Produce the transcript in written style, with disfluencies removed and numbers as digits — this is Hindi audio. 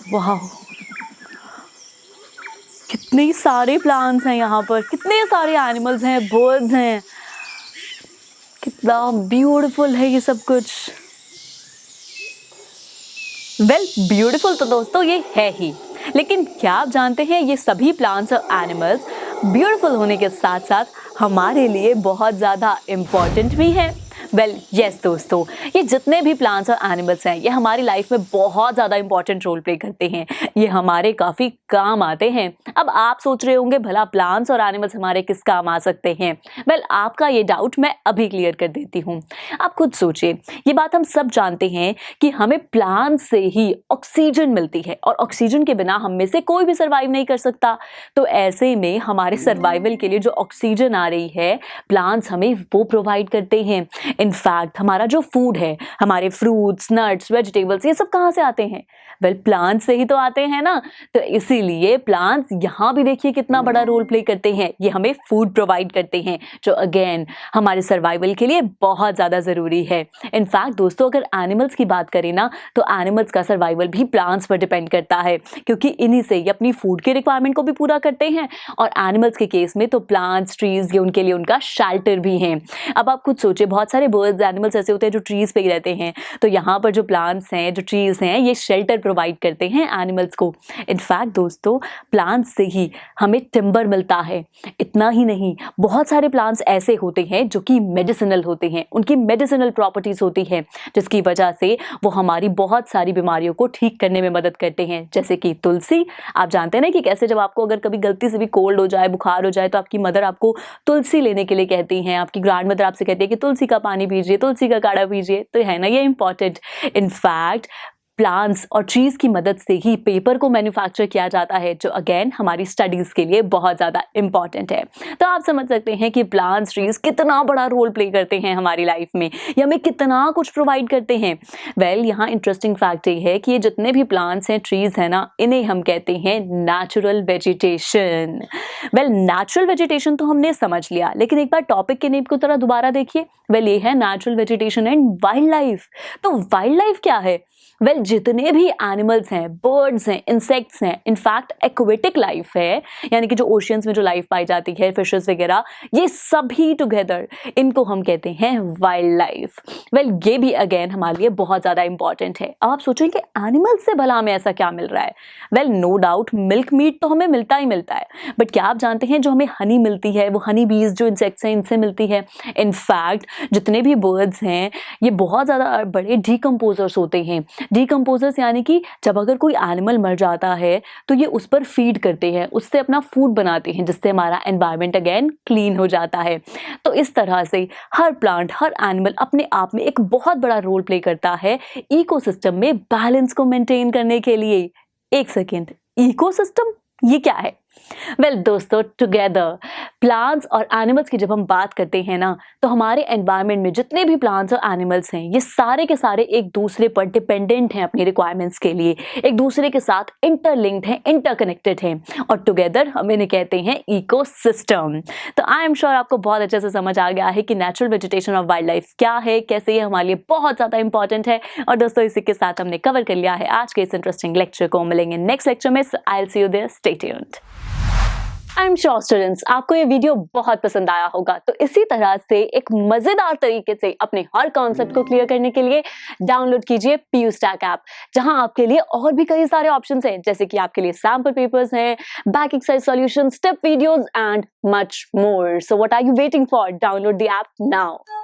वाह, कितने सारे प्लांट्स हैं यहाँ पर, कितने सारे एनिमल्स हैं, बर्ड्स हैं, कितना ब्यूटीफुल है ये सब कुछ। वेल, ब्यूटीफुल तो दोस्तों ये है ही, लेकिन क्या आप जानते हैं ये सभी प्लांट्स और एनिमल्स ब्यूटीफुल होने के साथ साथ हमारे लिए बहुत ज़्यादा इम्पॉर्टेंट भी हैं। वेल यस दोस्तों, ये जितने भी प्लांट्स और एनिमल्स हैं ये हमारी लाइफ में बहुत ज़्यादा इंपॉर्टेंट रोल प्ले करते हैं, ये हमारे काफ़ी काम आते हैं। अब आप सोच रहे होंगे भला प्लांट्स और एनिमल्स हमारे किस काम आ सकते हैं। वेल आपका ये डाउट मैं अभी क्लियर कर देती हूँ। आप खुद सोचिए, ये बात हम सब जानते हैं कि हमें प्लांट से ही ऑक्सीजन मिलती है और ऑक्सीजन के बिना हम में से कोई भी सर्वाइव नहीं कर सकता। तो ऐसे में हमारे सर्वाइवल के लिए जो ऑक्सीजन आ रही है प्लांट्स हमें वो प्रोवाइड करते हैं। इनफैक्ट हमारा जो फूड है, हमारे फ्रूट्स, नट्स, वेजिटेबल्स, ये सब कहाँ से आते हैं? वेल प्लांट से ही तो आते हैं ना। तो इसीलिए प्लांट्स यहाँ भी देखिए कितना बड़ा रोल प्ले करते हैं, ये हमें फूड प्रोवाइड करते हैं जो अगेन हमारे सर्वाइवल के लिए बहुत ज़्यादा ज़रूरी है। इनफैक्ट दोस्तों अगर एनिमल्स की बात करें ना तो एनिमल्स का सर्वाइवल भी प्लांट्स पर डिपेंड करता है, क्योंकि इन्हीं से ये अपनी फूड के रिक्वायरमेंट को भी पूरा करते हैं। और एनिमल्स के केस में तो प्लांट्स, ट्रीज ये उनके लिए उनका शेल्टर भी हैं। अब आप खुद सोचिए, बहुत सारे बर्ड्स, एनिमल्स ऐसे होते हैं जो ट्रीज पे ही रहते हैं, तो यहाँ पर जो प्लांट्स हैं, जो ट्रीज हैं, ये शेल्टर प्रोवाइड करते हैं एनिमल्स को। इनफैक्ट दोस्तों प्लांट्स से ही हमें टिम्बर मिलता है। इतना ही नहीं, बहुत सारे प्लांट्स ऐसे होते हैं जो कि मेडिसिनल होते हैं, उनकी मेडिसिनल प्रॉपर्टीज होती हैं जिसकी वजह से वो हमारी बहुत सारी बीमारियों को ठीक करने में मदद करते हैं। जैसे कि तुलसी, आप जानते हैं ना कि कैसे जब आपको अगर कभी गलती से भी कोल्ड हो जाए, बुखार हो जाए, तो आपकी मदर आपको तुलसी लेने के लिए कहती हैं, आपकी ग्रैंड मदर आपसे कहती है कि तुलसी का पानी पीजिए, तुलसी का काढ़ा पीजिए। तो है ना ये इंपॉर्टेंट। इनफैक्ट प्लांट्स और ट्रीज की मदद से ही पेपर को मैन्युफैक्चर किया जाता है, जो अगेन हमारी स्टडीज के लिए बहुत ज़्यादा इंपॉर्टेंट है। तो आप समझ सकते हैं कि प्लांट्स, ट्रीज कितना बड़ा रोल प्ले करते हैं हमारी लाइफ में, ये हमें कितना कुछ प्रोवाइड करते हैं। वेल यहाँ इंटरेस्टिंग फैक्ट ये है कि ये जितने भी प्लांट्स हैं, ट्रीज हैं ना, इन्हें हम कहते हैं natural vegetation. Well natural vegetation तो हमने समझ लिया, लेकिन एक बार टॉपिक के नेम को तरह दोबारा देखिए। वेल ये है natural vegetation and wild life. तो वाइल्ड लाइफ क्या है? वेल जितने भी एनिमल्स हैं, बर्ड्स हैं, इंसेक्ट्स हैं, इनफैक्ट एक्वेटिक लाइफ है, यानी कि जो ओशियंस में जो लाइफ पाई जाती है, फिशेस वगैरह, ये सभी टुगेदर इनको हम कहते हैं वाइल्ड लाइफ। वेल ये भी अगेन हमारे लिए बहुत ज़्यादा इंपॉर्टेंट है। अब आप सोचें कि एनिमल्स से भला हमें ऐसा क्या मिल रहा है? Well no doubt milk meat तो हमें मिलता ही मिलता है, बट क्या आप जानते हैं जो हमें हनी मिलती है, वो हनी बीज जो इंसेक्ट्स हैं इनसे मिलती है। इनफैक्ट जितने भी बर्ड्स हैं ये बहुत ज़्यादा बड़े डीकम्पोजर्स होते हैं। डीकम्पोजर्स यानी कि जब अगर कोई एनिमल मर जाता है तो ये उस पर फीड करते हैं, उससे अपना फूड बनाते हैं, जिससे हमारा एनवायरनमेंट अगेन क्लीन हो जाता है। तो इस तरह से हर प्लांट, हर एनिमल अपने आप में एक बहुत बड़ा रोल प्ले करता है इकोसिस्टम में बैलेंस को मेंटेन करने के लिए। एक सेकेंड, इकोसिस्टम ये क्या है? वेल दोस्तों टुगेदर प्लांट्स और एनिमल्स की जब हम बात करते हैं ना, तो हमारे एनवायरनमेंट में जितने भी प्लांट्स और एनिमल्स हैं ये सारे के सारे एक दूसरे पर डिपेंडेंट हैं अपनी रिक्वायरमेंट्स के लिए, एक दूसरे के साथ इंटरलिंक्ड हैं, इंटरकनेक्टेड हैं, और टुगेदर हम इन्हें कहते हैं इकोसिस्टम। तो आई एम श्योर आपको बहुत अच्छे से समझ आ गया है कि नेचुरल वेजिटेशन और वाइल्ड लाइफ क्या है, कैसे ये हमारे लिए बहुत ज़्यादा इंपॉर्टेंट है। और दोस्तों इसी के साथ हमने कवर कर लिया है आज के इस इंटरेस्टिंग लेक्चर को। मिलेंगे नेक्स्ट लेक्चर में। I will see you there, stay tuned. I am sure students आपको ये वीडियो बहुत पसंद आया होगा। तो इसी तरह से एक मजेदार तरीके से अपने हर कॉन्सेप्ट को क्लियर करने के लिए डाउनलोड कीजिए PU Stack ऐप, जहां आपके लिए और भी कई सारे ऑप्शंस हैं, जैसे कि आपके लिए सैंपल पेपर्स हैं, back exercise solution, step videos and much more. So what are you waiting for? Download the app now.